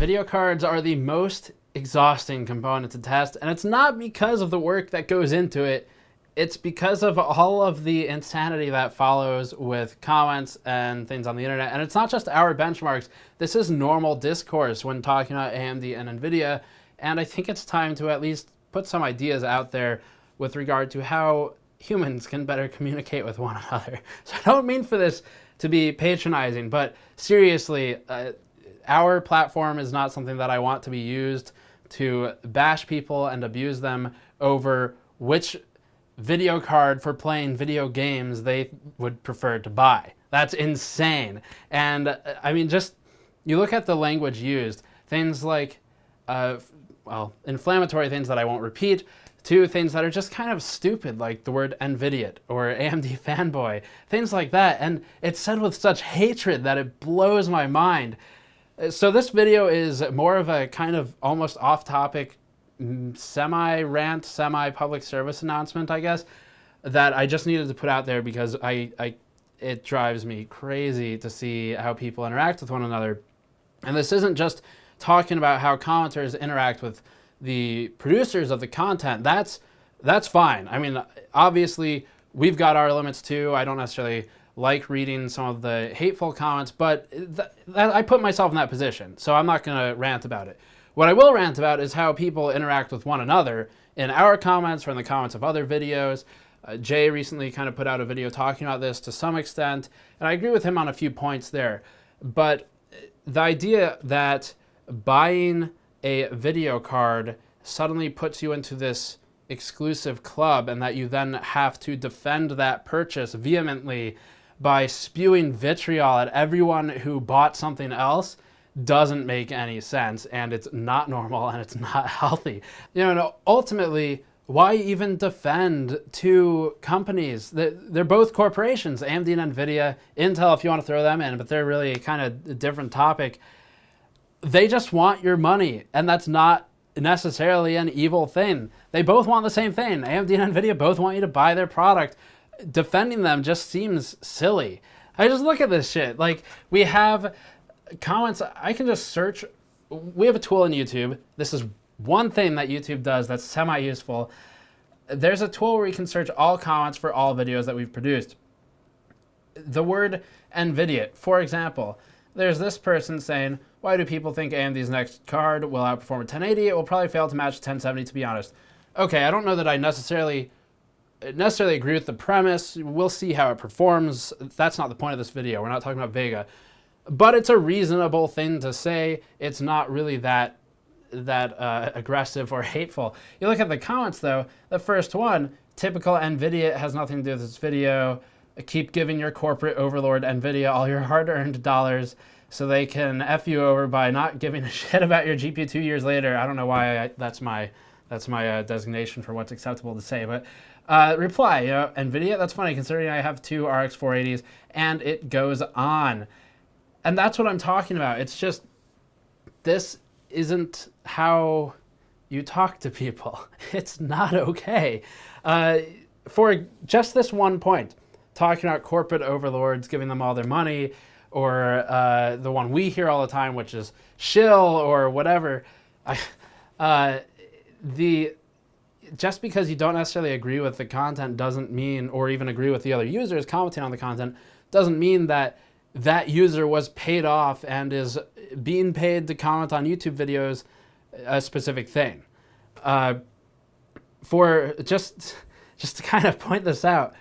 Video cards are the most exhausting component to test, and it's not because of the work that goes into it. It's because of all of the insanity that follows with comments and things on the internet. And it's not just our benchmarks. This is normal discourse when talking about AMD and NVIDIA. And I think it's time to at least put some ideas out there with regard to how humans can better communicate with one another. So I don't mean for this to be patronizing, but seriously, our platform is not something that I want to be used to bash people and abuse them over which video card for playing video games they would prefer to buy. That's insane. And I mean, just you look at the language used, things like, well, inflammatory things that I won't repeat, to things that are just kind of stupid, like the word NVIDIA or AMD fanboy, things like that. And it's said with such hatred that it blows my mind. So this video is more of a kind of almost off-topic, semi-rant, semi-public service announcement, I guess, that I just needed to put out there because it drives me crazy to see how people interact with one another. And this isn't just talking about how commenters interact with the producers of the content. That's fine. I mean, obviously, we've got our limits too. I don't necessarily like reading some of the hateful comments, but I put myself in that position, so I'm not going to rant about it. What I will rant about is how people interact with one another in our comments or in the comments of other videos. Jay recently kind of put out a video talking about this to some extent, and I agree with him on a few points there. But the idea that buying a video card suddenly puts you into this exclusive club and that you then have to defend that purchase vehemently by spewing vitriol at everyone who bought something else doesn't make any sense, and it's not normal and it's not healthy. You know, ultimately, why even defend two companies? They're both corporations, AMD and NVIDIA, Intel if you want to throw them in, but they're really kind of a different topic. They just want your money, and that's not necessarily an evil thing. They both want the same thing. AMD and NVIDIA both want you to buy their product. Defending them just seems silly. I just look at this shit. Like, we have comments, I can just search. We have a tool in YouTube. This is one thing that YouTube does that's semi-useful. There's a tool where you can search all comments for all videos that we've produced. The word NVIDIA, for example, there's this person saying, why do people think AMD's next card will outperform a 1080? It will probably fail to match 1070, to be honest. Okay, I don't know that I necessarily agree with the premise. We'll see how it performs. That's not the point of this video. We're not talking about Vega. But it's a reasonable thing to say. It's not really that aggressive or hateful. You look at the comments, though. The first one, typical NVIDIA, has nothing to do with this video. Keep giving your corporate overlord NVIDIA all your hard-earned dollars so they can F you over by not giving a shit about your GPU 2 years later. I don't know why that's my designation for what's acceptable to say, but reply, you know, NVIDIA, that's funny considering I have two RX 480s, and it goes on. And that's what I'm talking about. It's just, this isn't how you talk to people. It's not okay. For just this one point, talking about corporate overlords, giving them all their money, or the one we hear all the time, which is shill or whatever. Just because you don't necessarily agree with the content doesn't mean, or even agree with the other users commenting on the content, doesn't mean that that user was paid off and is being paid to comment on YouTube videos a specific thing. For just to kind of point this out,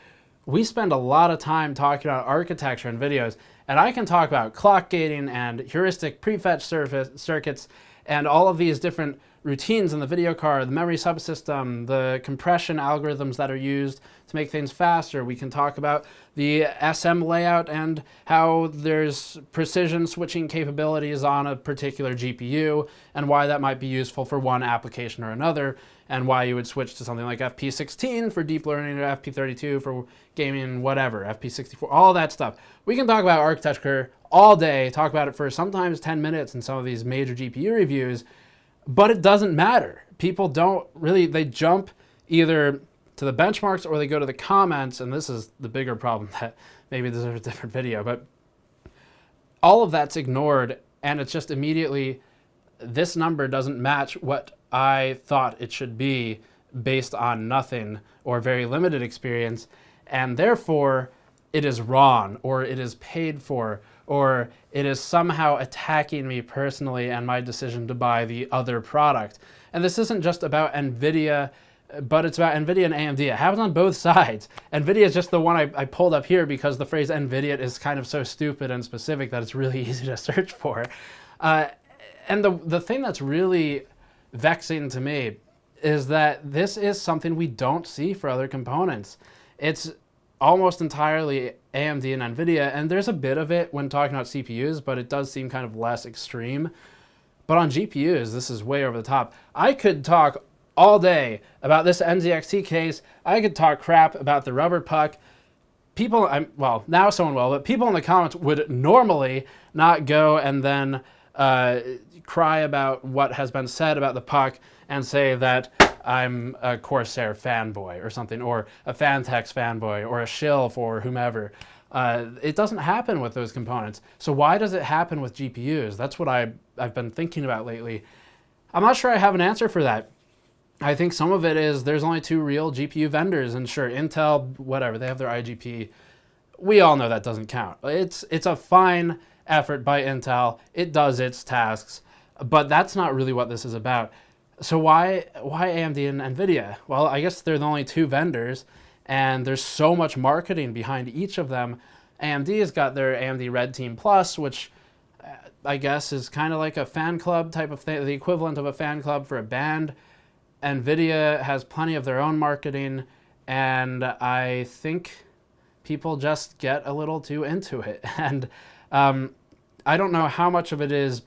we spend a lot of time talking about architecture in videos, and I can talk about clock gating and heuristic prefetch circuits and all of these different routines in the video card, the memory subsystem, the compression algorithms that are used to make things faster. We can talk about the SM layout and how there's precision switching capabilities on a particular GPU and why that might be useful for one application or another, and why you would switch to something like FP16 for deep learning or FP32 for gaming, whatever, FP64, all that stuff. We can talk about architecture all day, talk about it for sometimes 10 minutes in some of these major GPU reviews, but it doesn't matter. People don't really, they jump either to the benchmarks or they go to the comments, and this is the bigger problem that maybe deserves a different video, but all of that's ignored, and it's just immediately this number doesn't match what I thought it should be based on nothing or very limited experience, and therefore it is wrong, or it is paid for, or it is somehow attacking me personally and my decision to buy the other product. And this isn't just about NVIDIA, but it's about NVIDIA and AMD. It happens on both sides. NVIDIA is just the one I pulled up here because the phrase NVIDIA is kind of so stupid and specific that it's really easy to search for. And the thing that's really vexing to me is that this is something we don't see for other components. It's almost entirely AMD and NVIDIA, and there's a bit of it when talking about CPUs, but it does seem kind of less extreme. But on GPUs, this is way over the top. I could talk all day about this NZXT case. I could talk crap about the rubber puck. People, well, now someone will, but people in the comments would normally not go and then cry about what has been said about the puck and say that I'm a Corsair fanboy or something, or a Fantex fanboy, or a shill for whomever. It doesn't happen with those components. So why does it happen with GPUs? That's what I've been thinking about lately. I'm not sure I have an answer for that. I think some of it is there's only two real GPU vendors, and sure, Intel, whatever, they have their IGP. We all know that doesn't count. It's a fine effort by Intel. It does its tasks, but that's not really what this is about. So why AMD and NVIDIA? Well, I guess they're the only two vendors, and there's so much marketing behind each of them. AMD has got their AMD Red Team Plus, which I guess is kind of like a fan club type of thing, the equivalent of a fan club for a band. NVIDIA has plenty of their own marketing, and I think people just get a little too into it. And I don't know how much of it is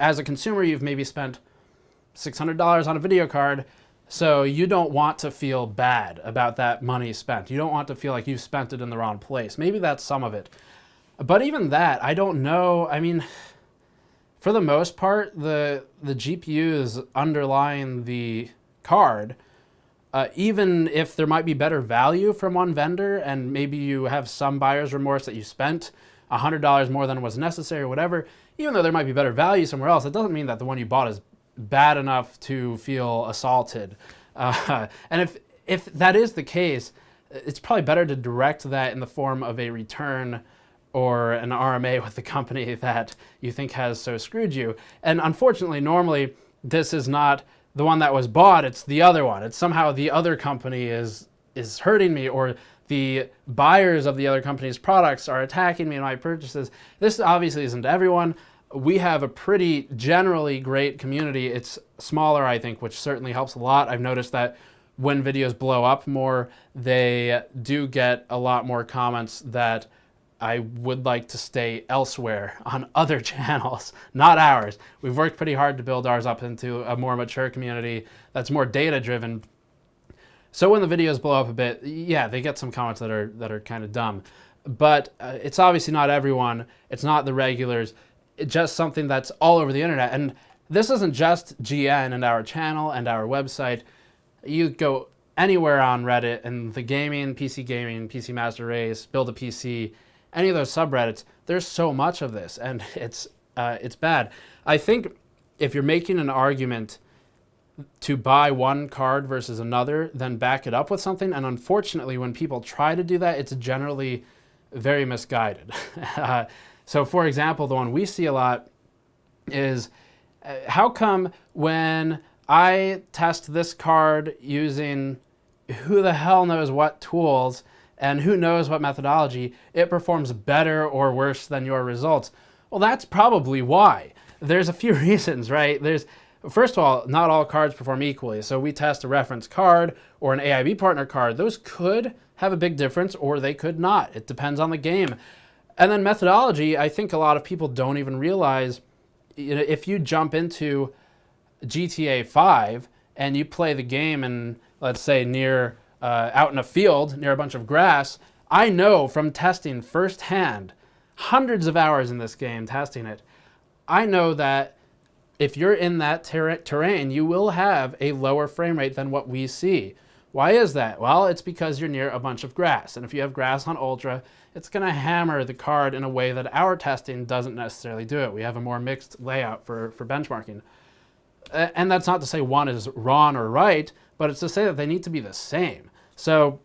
as a consumer, you've maybe spent $600 on a video card, so you don't want to feel bad about that money spent. You don't want to feel like you spent it in the wrong place. Maybe that's some of it. But even that, I don't know. I mean, for the most part, the GPUs underlying the card, even if there might be better value from one vendor, and maybe you have some buyer's remorse that you spent $100 more than was necessary or whatever, even though there might be better value somewhere else, it doesn't mean that the one you bought is bad enough to feel assaulted. And if that is the case, it's probably better to direct that in the form of a return or an RMA with the company that you think has so screwed you. And unfortunately, normally, this is not the one that was bought, it's the other one. It's somehow the other company is hurting me, or the buyers of the other company's products are attacking me in my purchases. This obviously isn't everyone. We have a pretty generally great community. It's smaller, I think, which certainly helps a lot. I've noticed that when videos blow up more, they do get a lot more comments that I would like to stay elsewhere on other channels, not ours. We've worked pretty hard to build ours up into a more mature community that's more data-driven. So when the videos blow up a bit, yeah, they get some comments that are kind of dumb. But it's obviously not everyone. It's not the regulars. It's just something that's all over the internet. And this isn't just GN and our channel and our website. You go anywhere on Reddit and the gaming, PC Master Race, Build a PC, any of those subreddits, there's so much of this, and it's bad. I think if you're making an argument to buy one card versus another, then back it up with something. And unfortunately, when people try to do that, it's generally very misguided. So for example, the one we see a lot is, how come when I test this card using who the hell knows what tools and who knows what methodology, it performs better or worse than your results? Well, that's probably why. There's a few reasons, right? First of all, not all cards perform equally. So we test a reference card or an AIB partner card. Those could have a big difference, or they could not. It depends on the game. And then methodology, I think a lot of people don't even realize, if you jump into GTA 5 and you play the game and let's say out in a field near a bunch of grass, I know from testing firsthand, hundreds of hours in this game testing it, I know that if you're in that terrain, you will have a lower frame rate than what we see. Why is that? Well, it's because you're near a bunch of grass. And if you have grass on Ultra, it's going to hammer the card in a way that our testing doesn't necessarily do it. We have a more mixed layout for benchmarking. And that's not to say one is wrong or right, but it's to say that they need to be the same. So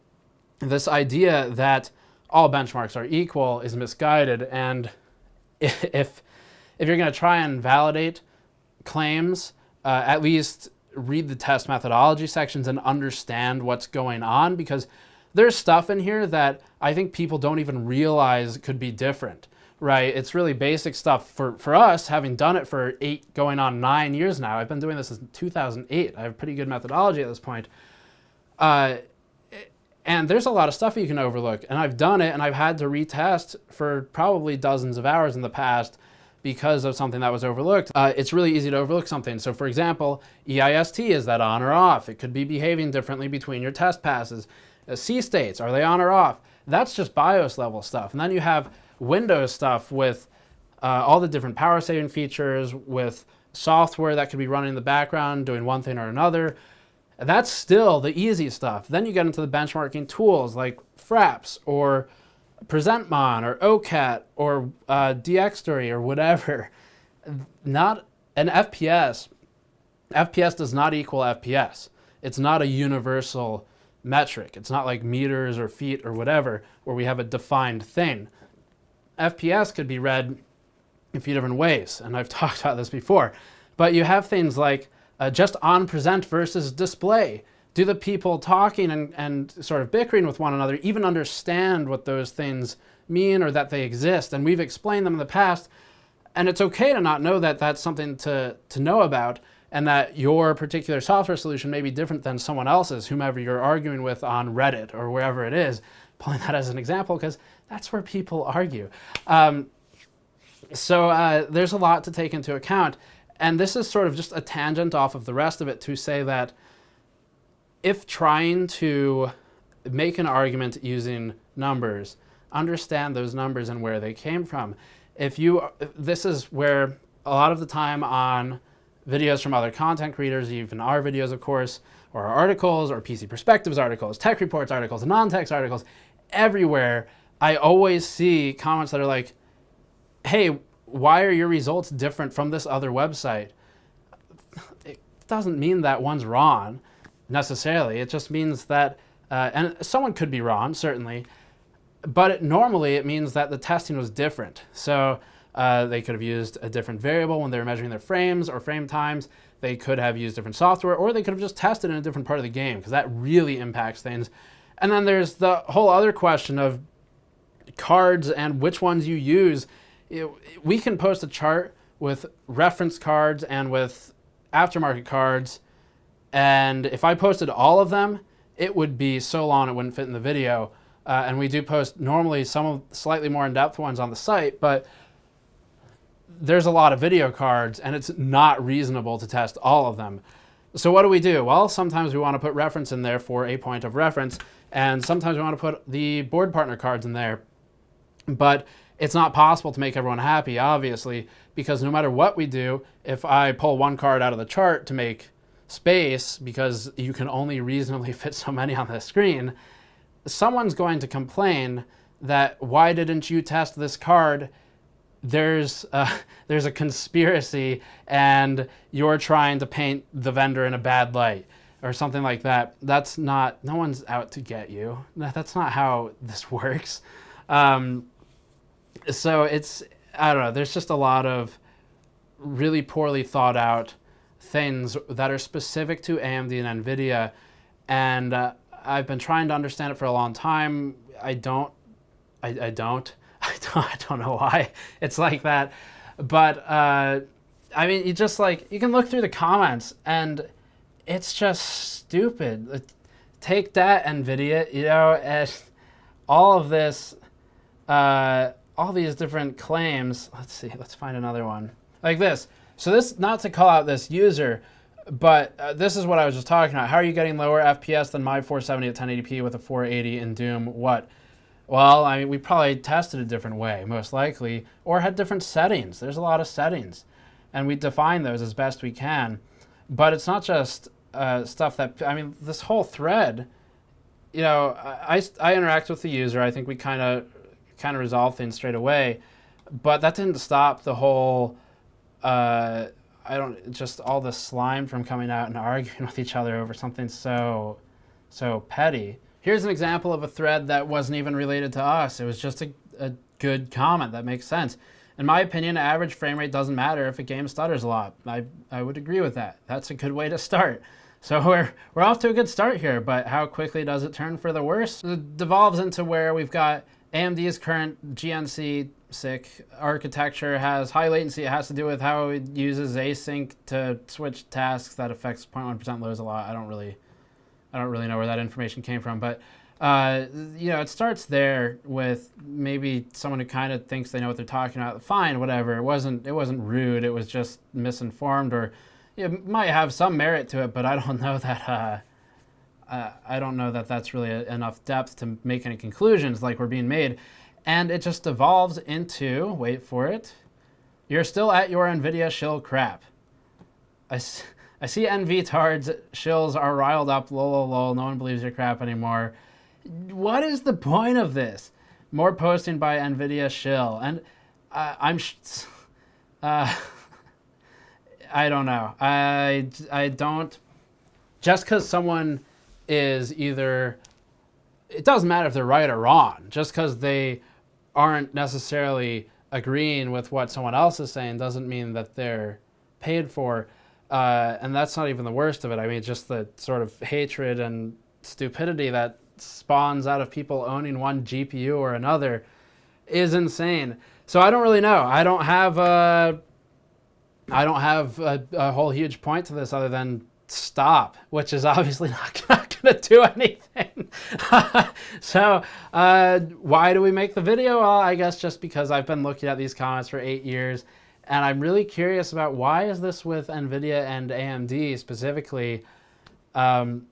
this idea that all benchmarks are equal is misguided. And if you're going to try and validate claims, at least read the test methodology sections and understand what's going on, because there's stuff in here that I think people don't even realize could be different, right? It's really basic stuff for us, having done it for 8 going on 9 years now. I've been doing this since 2008. I have pretty good methodology at this point. And there's a lot of stuff you can overlook, and I've done it, and I've had to retest for probably dozens of hours in the past because of something that was overlooked. It's really easy to overlook something. So for example, EIST, is that on or off? It could be behaving differently between your test passes. C states, are they on or off? That's just BIOS level stuff. And then you have Windows stuff with all the different power saving features, with software that could be running in the background doing one thing or another. That's still the easy stuff. Then you get into the benchmarking tools like Fraps or PresentMon or OCAT or DXtory or whatever. Not an FPS. FPS does not equal FPS. It's not a universal metric. It's not like meters or feet or whatever, where we have a defined thing. FPS could be read in a few different ways, and I've talked about this before. But you have things like just on present versus display. Do the people talking and sort of bickering with one another even understand what those things mean or that they exist? And we've explained them in the past, and it's okay to not know that that's something to know about, and that your particular software solution may be different than someone else's, whomever you're arguing with on Reddit or wherever it is. Pulling that as an example because that's where people argue. So there's a lot to take into account. And this is sort of just a tangent off of the rest of it to say that if trying to make an argument using numbers, understand those numbers and where they came from. This is where a lot of the time on videos from other content creators, even our videos, of course, or our articles, or PC Perspectives articles, Tech Reports articles, non-text articles, everywhere, I always see comments that are like, hey, why are your results different from this other website? It doesn't mean that one's wrong necessarily. It just means that, and someone could be wrong, certainly, but normally it means that the testing was different. So they could have used a different variable when they were measuring their frames or frame times. They could have used different software, or they could have just tested in a different part of the game, because that really impacts things. And then there's the whole other question of cards and which ones you use. We can post a chart with reference cards and with aftermarket cards, and if I posted all of them, it would be so long it wouldn't fit in the video. And we do post normally some of slightly more in-depth ones on the site, but there's a lot of video cards, and it's not reasonable to test all of them. So what do? Well, sometimes we want to put reference in there for a point of reference, and sometimes we want to put the board partner cards in there. But it's not possible to make everyone happy, obviously, because no matter what we do, if I pull one card out of the chart to make space, because you can only reasonably fit so many on the screen, someone's going to complain that, why didn't you test this card? There's a conspiracy, and you're trying to paint the vendor in a bad light, or something like that. That's not, no one's out to get you. That's not how this works. So it's, I don't know, there's just a lot of really poorly thought out things that are specific to AMD and NVIDIA, and I've been trying to understand it for a long time. I don't know why it's like that, but I mean, you can look through the comments and it's just stupid. Take that, NVIDIA, and all of this, all these different claims. Let's see, let's find another one like this. So this, not to call out this user, but this is what I was just talking about. How are you getting lower FPS than my 470 at 1080p with a 480 in Doom? What? Well, I mean, we probably tested a different way, most likely, or had different settings. There's a lot of settings, and we define those as best we can. But it's not just stuff that, I mean, this whole thread you know, I interact with the user. I think we kind of resolve things straight away, but that didn't stop the whole. Just all the slime from coming out and arguing with each other over something so petty. Here's an example of a thread that wasn't even related to us. It was just a good comment that makes sense. In my opinion, average frame rate doesn't matter if a game stutters a lot. I would agree with that. That's a good way to start. So we're off to a good start here, but how quickly does it turn for the worse? It devolves into where we've got AMD's current GNC SiC architecture has high latency. It has to do with how it uses async to switch tasks. That affects 0.1% loads a lot. I don't really know where that information came from, but you know, it starts there with maybe someone who kind of thinks they know what they're talking about. Fine, whatever. It wasn't rude. It was just misinformed, or it might have some merit to it, but I don't know that. I don't know that that's really enough depth to make any conclusions like we're being made. And it just devolves into, wait for it, you're still at your NVIDIA shill crap. I see NVTards shills are riled up, lol, no one believes your crap anymore. What is the point of this? More posting by NVIDIA shill. And I don't know. I don't, just because someone is either, it doesn't matter if they're right or wrong, just because they aren't necessarily agreeing with what someone else is saying doesn't mean that they're paid for. And that's not even the worst of it. I mean, just the sort of hatred and stupidity that spawns out of people owning one GPU or another is insane. So I don't really know. I don't have a whole huge point to this other than stop, which is obviously not going to do anything. So why do we make the video? Well, I guess just because I've been looking at these comments for 8 years, and I'm really curious about why is this with NVIDIA and AMD specifically. And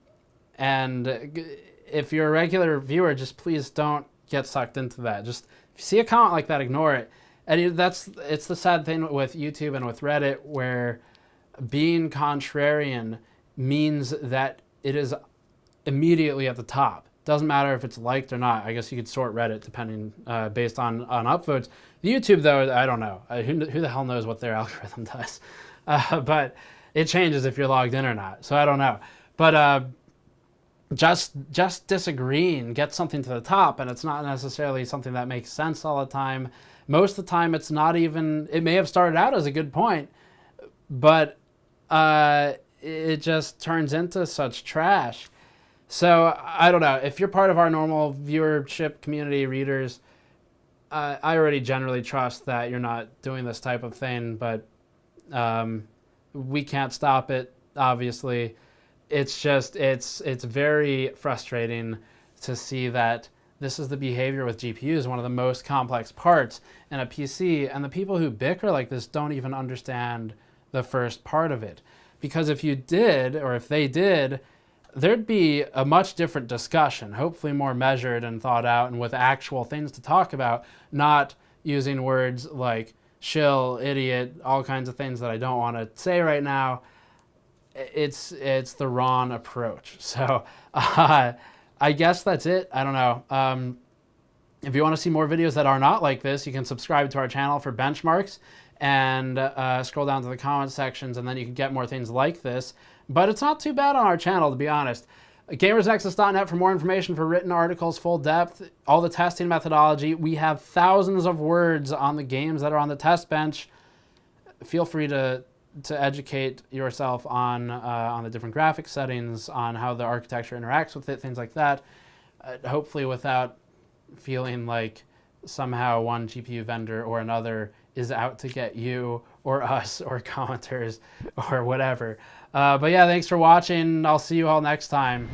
if you're a regular viewer, just please don't get sucked into that. Just if you see a comment like that, ignore it. And it's the sad thing with YouTube and with Reddit, where being contrarian means that it is immediately at the top. Doesn't matter if it's liked or not. I guess you could sort Reddit depending based on upvotes. The YouTube, though, I don't know. Who the hell knows what their algorithm does? But it changes if you're logged in or not. So I don't know. But just disagreeing gets something to the top, and it's not necessarily something that makes sense all the time. Most of the time, it's not even. It may have started out as a good point, but it just turns into such trash. So I don't know. If you're part of our normal viewership community, readers, I already generally trust that you're not doing this type of thing, but we can't stop it, obviously. It's just, it's very frustrating to see that this is the behavior with GPUs, one of the most complex parts in a PC, and the people who bicker like this don't even understand the first part of it. Because if you did, or if they did, there'd be a much different discussion, hopefully more measured and thought out and with actual things to talk about, not using words like shill, idiot, all kinds of things that I don't want to say right now. It's the wrong approach. So I guess that's it. I don't know. If you want to see more videos that are not like this, you can subscribe to our channel for benchmarks and scroll down to the comment sections, and then you can get more things like this. But it's not too bad on our channel, to be honest. GamersNexus.net for more information for written articles, full depth, all the testing methodology. We have thousands of words on the games that are on the test bench. Feel free to educate yourself on the different graphics settings, on how the architecture interacts with it, things like that. Hopefully without feeling like somehow one GPU vendor or another is out to get you or us or commenters or whatever. But yeah, thanks for watching. I'll see you all next time.